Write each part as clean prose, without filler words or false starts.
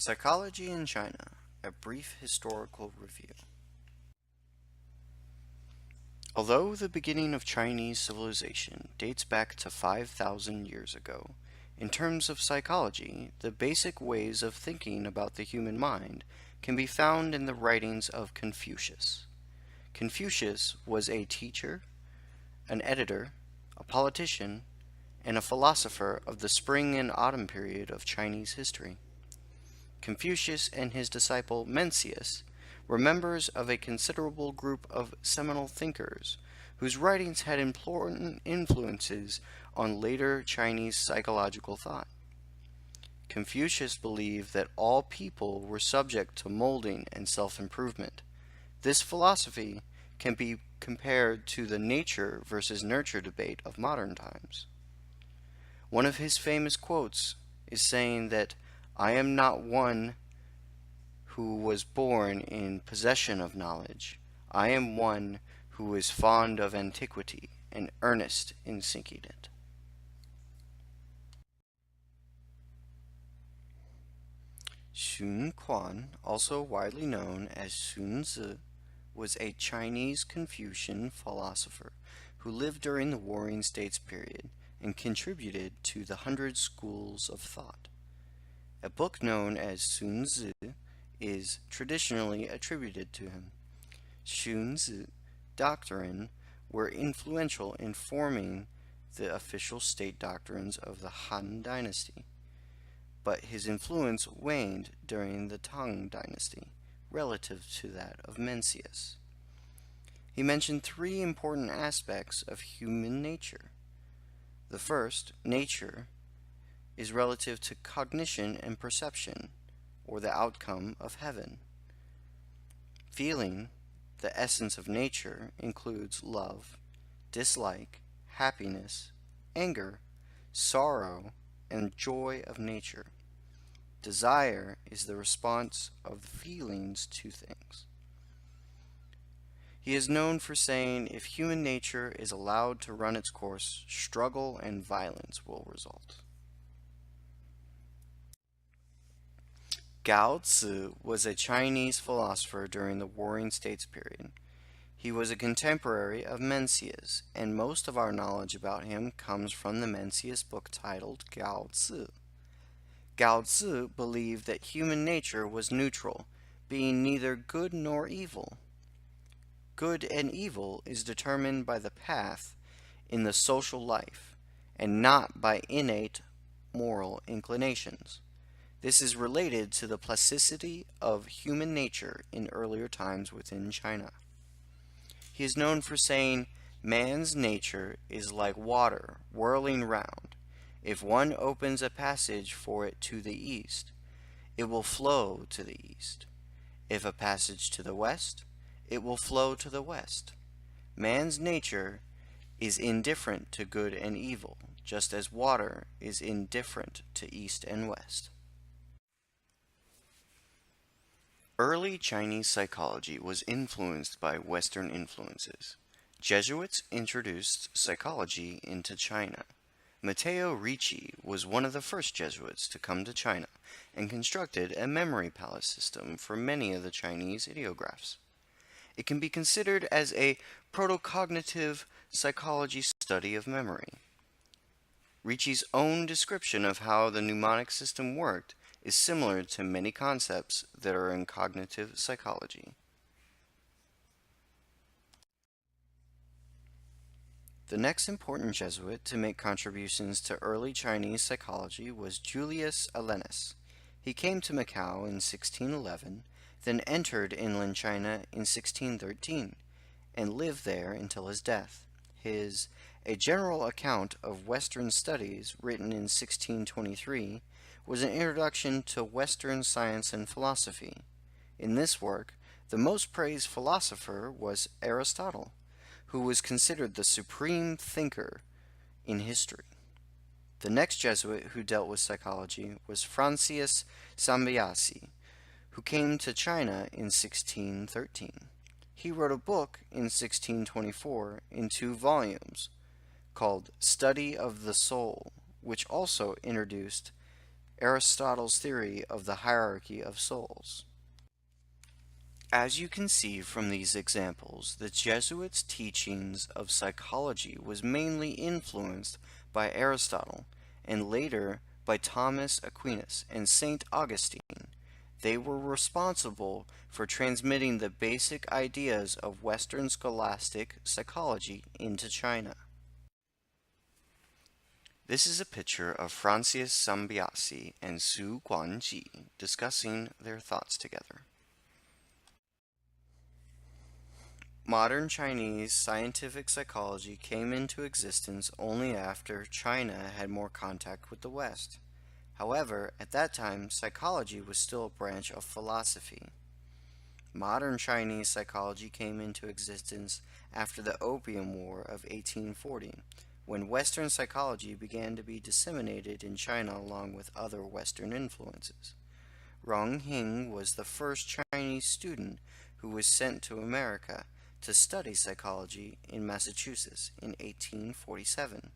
Psychology in China, a brief historical review. Although the beginning of Chinese civilization dates back to 5,000 years ago, in terms of psychology, the basic ways of thinking about the human mind can be found in the writings of Confucius. Confucius was a teacher, an editor, a politician, and a philosopher of the spring and autumn period of Chinese history. Confucius and his disciple Mencius were members of a considerable group of seminal thinkers whose writings had important influences on later Chinese psychological thought. Confucius believed that all people were subject to molding and self-improvement. This philosophy can be compared to the nature versus nurture debate of modern times. One of his famous quotes is saying that I am not one who was born in possession of knowledge. I am one who is fond of antiquity and earnest in seeking it. Sun Quan, also widely known as Sun Tzu, was a Chinese Confucian philosopher who lived during the Warring States period and contributed to the 100 schools of thought. A book known as Sun Tzu is traditionally attributed to him. Sun Tzu's doctrine were influential in forming the official state doctrines of the Han Dynasty, but his influence waned during the Tang Dynasty relative to that of Mencius. He mentioned three important aspects of human nature. The first, nature, is relative to cognition and perception, or the outcome of heaven. Feeling, the essence of nature, includes love, dislike, happiness, anger, sorrow, and joy of nature. Desire is the response of the feelings to things. He is known for saying, if human nature is allowed to run its course, struggle and violence will result. Lao-Tzu was a Chinese philosopher during the Warring States period. He was a contemporary of Mencius, and most of our knowledge about him comes from the Mencius book titled Lao-Tzu. Lao-Tzu believed that human nature was neutral, being neither good nor evil. Good and evil is determined by the path in the social life, and not by innate moral inclinations. This is related to the plasticity of human nature in earlier times within China. He is known for saying, man's nature is like water whirling round. If one opens a passage for it to the east, it will flow to the east. If a passage to the west, it will flow to the west. Man's nature is indifferent to good and evil, just as water is indifferent to east and west. Early Chinese psychology was influenced by Western influences. Jesuits introduced psychology into China. Matteo Ricci was one of the first Jesuits to come to China and constructed a memory palace system for many of the Chinese ideographs. It can be considered as a protocognitive psychology study of memory. Ricci's own description of how the mnemonic system worked is similar to many concepts that are in cognitive psychology. The next important Jesuit to make contributions to early Chinese psychology was Julius Alenis. He came to Macau in 1611, then entered inland China in 1613, and lived there until his death. His A General Account of Western Studies, written in 1623, was an introduction to Western science and philosophy. In this work, the most praised philosopher was Aristotle, who was considered the supreme thinker in history. The next Jesuit who dealt with psychology was Francis Sambiase, who came to China in 1613. He wrote a book in 1624 in 2 volumes called Study of the Soul, which also introduced Aristotle's theory of the hierarchy of souls. As you can see from these examples, the Jesuits' teachings of psychology was mainly influenced by Aristotle and later by Thomas Aquinas and St. Augustine. They were responsible for transmitting the basic ideas of Western scholastic psychology into China. This is a picture of Francis Sambiase and Su Guanji discussing their thoughts together. Modern Chinese scientific psychology came into existence only after China had more contact with the West. However, at that time, psychology was still a branch of philosophy. Modern Chinese psychology came into existence after the Opium War of 1840, when Western psychology began to be disseminated in China along with other Western influences. Rong Hing was the first Chinese student who was sent to America to study psychology in Massachusetts in 1847.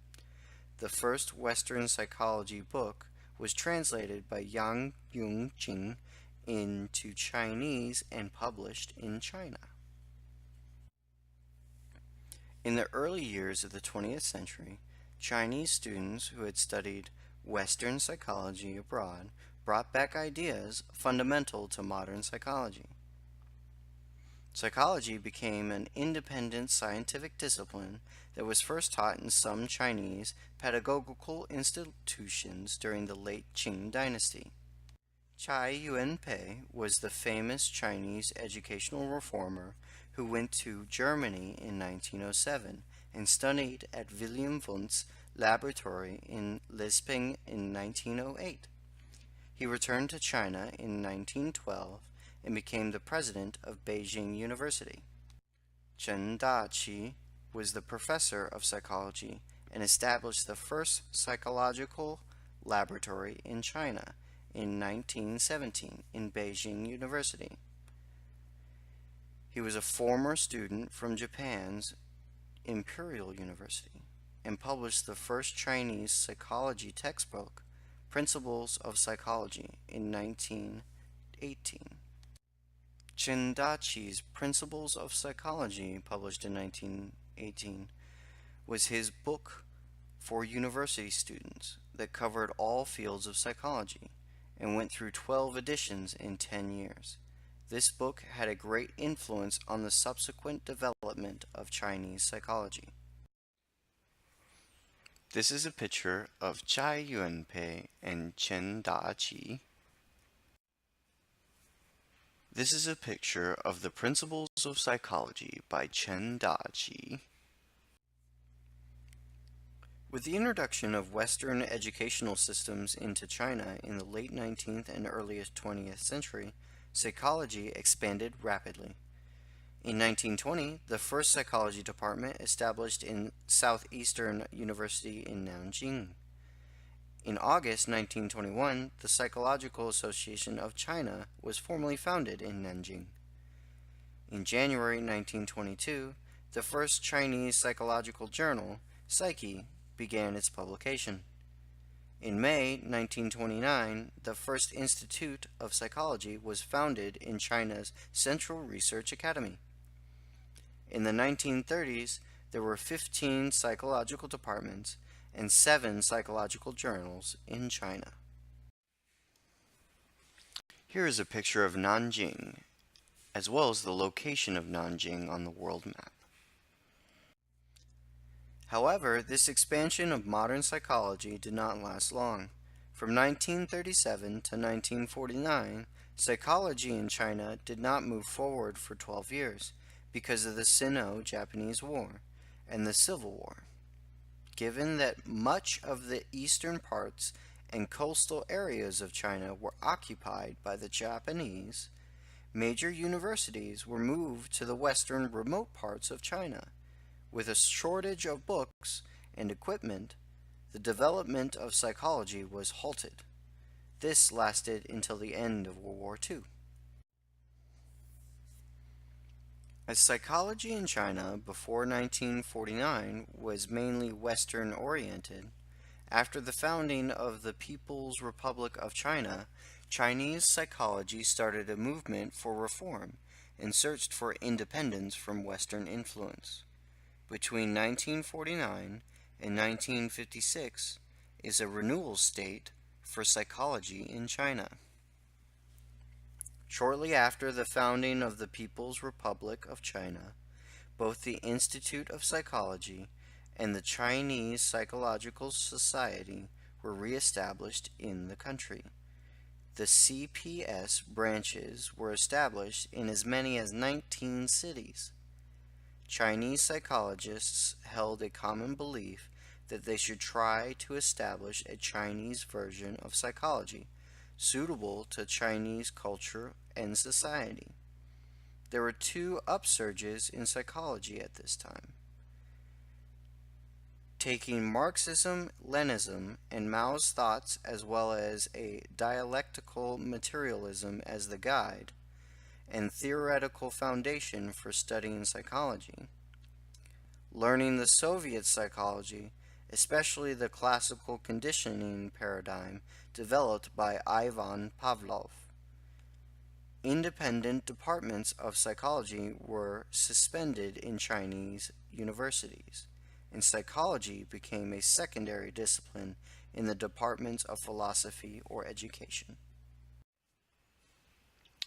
The first Western psychology book was translated by Yang Yungjing into Chinese and published in China. In the early years of the 20th century, Chinese students who had studied Western psychology abroad brought back ideas fundamental to modern psychology. Psychology became an independent scientific discipline that was first taught in some Chinese pedagogical institutions during the late Qing dynasty. Cai Yuanpei was the famous Chinese educational reformer who went to Germany in 1907 and studied at Wilhelm Wundt's laboratory in Lisping in 1908. He returned to China in 1912 and became the president of Beijing University. Chen Daqi was the professor of psychology and established the first psychological laboratory in China in 1917 in Beijing University. He was a former student from Japan's Imperial University and published the first Chinese psychology textbook, Principles of Psychology, in 1918. Chen Daqi's Principles of Psychology, published in 1918, was his book for university students that covered all fields of psychology and went through 12 editions in 10 years. This book had a great influence on the subsequent development of Chinese psychology. This is a picture of Cai Yuanpei and Chen Daqi. This is a picture of the Principles of Psychology by Chen Daqi. With the introduction of Western educational systems into China in the late 19th and early 20th century, psychology expanded rapidly. In 1920, the first psychology department established in Southeastern University in Nanjing. In August 1921, the Psychological Association of China was formally founded in Nanjing. In January 1922, the first Chinese psychological journal, Psyche, began its publication. In May 1929, the first Institute of Psychology was founded in China's Central Research Academy. In the 1930s, there were 15 psychological departments and 7 psychological journals in China. Here is a picture of Nanjing, as well as the location of Nanjing on the world map. However, this expansion of modern psychology did not last long. From 1937 to 1949, psychology in China did not move forward for 12 years because of the Sino-Japanese War and the Civil War. Given that much of the eastern parts and coastal areas of China were occupied by the Japanese, major universities were moved to the western remote parts of China. With a shortage of books and equipment, the development of psychology was halted. This lasted until the end of World War II. As psychology in China before 1949 was mainly Western-oriented, After the founding of the People's Republic of China, Chinese psychology started a movement for reform and searched for independence from Western influence. Between 1949 and 1956 is a renewal state for psychology in China. Shortly after the founding of the People's Republic of China, both the Institute of Psychology and the Chinese Psychological Society were re-established in the country. The CPS branches were established in as many as 19 cities. Chinese psychologists held a common belief that they should try to establish a Chinese version of psychology suitable to Chinese culture and society. There were two upsurges in psychology at this time. Taking Marxism, Leninism, and Mao's thoughts as well as a dialectical materialism as the guide and theoretical foundation for studying psychology. Learning the Soviet psychology, especially the classical conditioning paradigm developed by Ivan Pavlov. Independent departments of psychology were suspended in Chinese universities, and psychology became a secondary discipline in the departments of philosophy or education.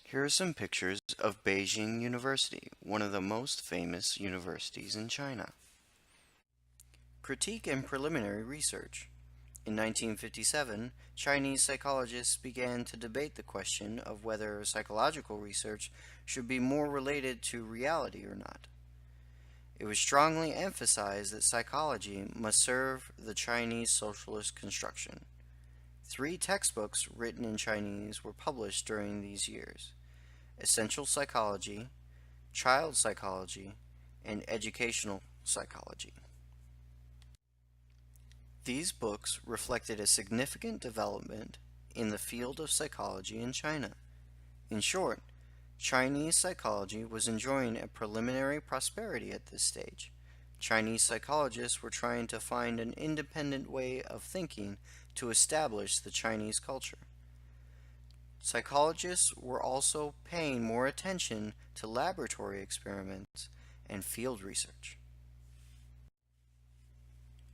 Here are some pictures of Beijing University, one of the most famous universities in China. Critique and preliminary research. In 1957, Chinese psychologists began to debate the question of whether psychological research should be more related to reality or not. It was strongly emphasized that psychology must serve the Chinese socialist construction. 3 textbooks written in Chinese were published during these years: Essential Psychology, Child Psychology, and Educational Psychology. These books reflected a significant development in the field of psychology in China. In short, Chinese psychology was enjoying a preliminary prosperity at this stage. Chinese psychologists were trying to find an independent way of thinking to establish the Chinese culture. Psychologists were also paying more attention to laboratory experiments and field research.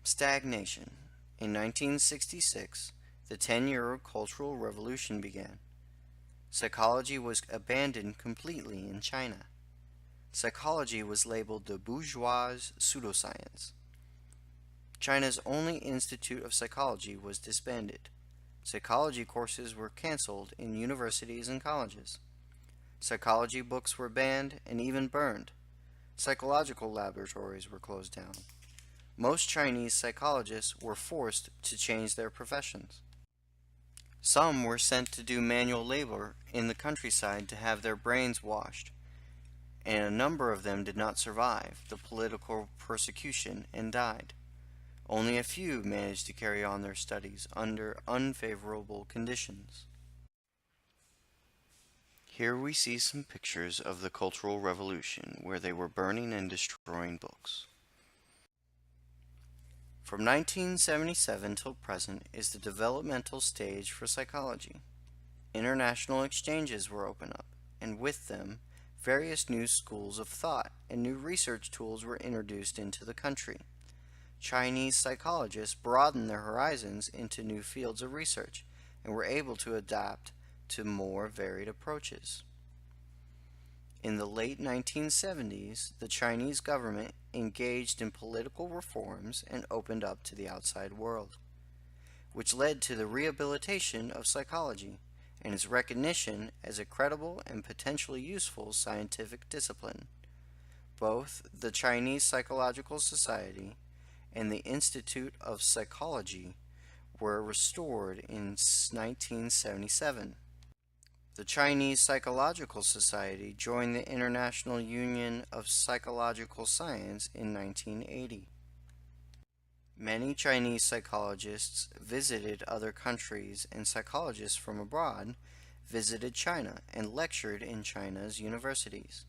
Stagnation. In 1966, the 10-year Cultural Revolution began. Psychology was abandoned completely in China. Psychology was labeled the bourgeois pseudoscience. China's only Institute of Psychology was disbanded. Psychology courses were canceled in universities and colleges. Psychology books were banned and even burned. Psychological laboratories were closed down. Most Chinese psychologists were forced to change their professions. Some were sent to do manual labor in the countryside to have their brains washed, and a number of them did not survive the political persecution and died. Only a few managed to carry on their studies under unfavorable conditions. Here we see some pictures of the Cultural Revolution, where they were burning and destroying books. From 1977 till present is the developmental stage for psychology. International exchanges were opened up, and with them, various new schools of thought and new research tools were introduced into the country. Chinese psychologists broadened their horizons into new fields of research and were able to adapt to more varied approaches. In the late 1970s, the Chinese government engaged in political reforms and opened up to the outside world, which led to the rehabilitation of psychology and its recognition as a credible and potentially useful scientific discipline. Both the Chinese Psychological Society and the Institute of Psychology were restored in 1977. The Chinese Psychological Society joined the International Union of Psychological Science in 1980. Many Chinese psychologists visited other countries, and psychologists from abroad visited China and lectured in China's universities.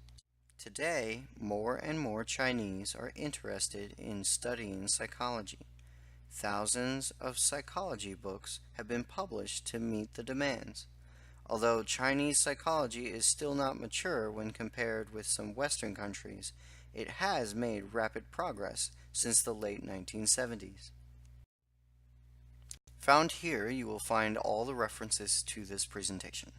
Today, more and more Chinese are interested in studying psychology. Thousands of psychology books have been published to meet the demands. Although Chinese psychology is still not mature when compared with some Western countries, it has made rapid progress since the late 1970s. Found here, you will find all the references to this presentation.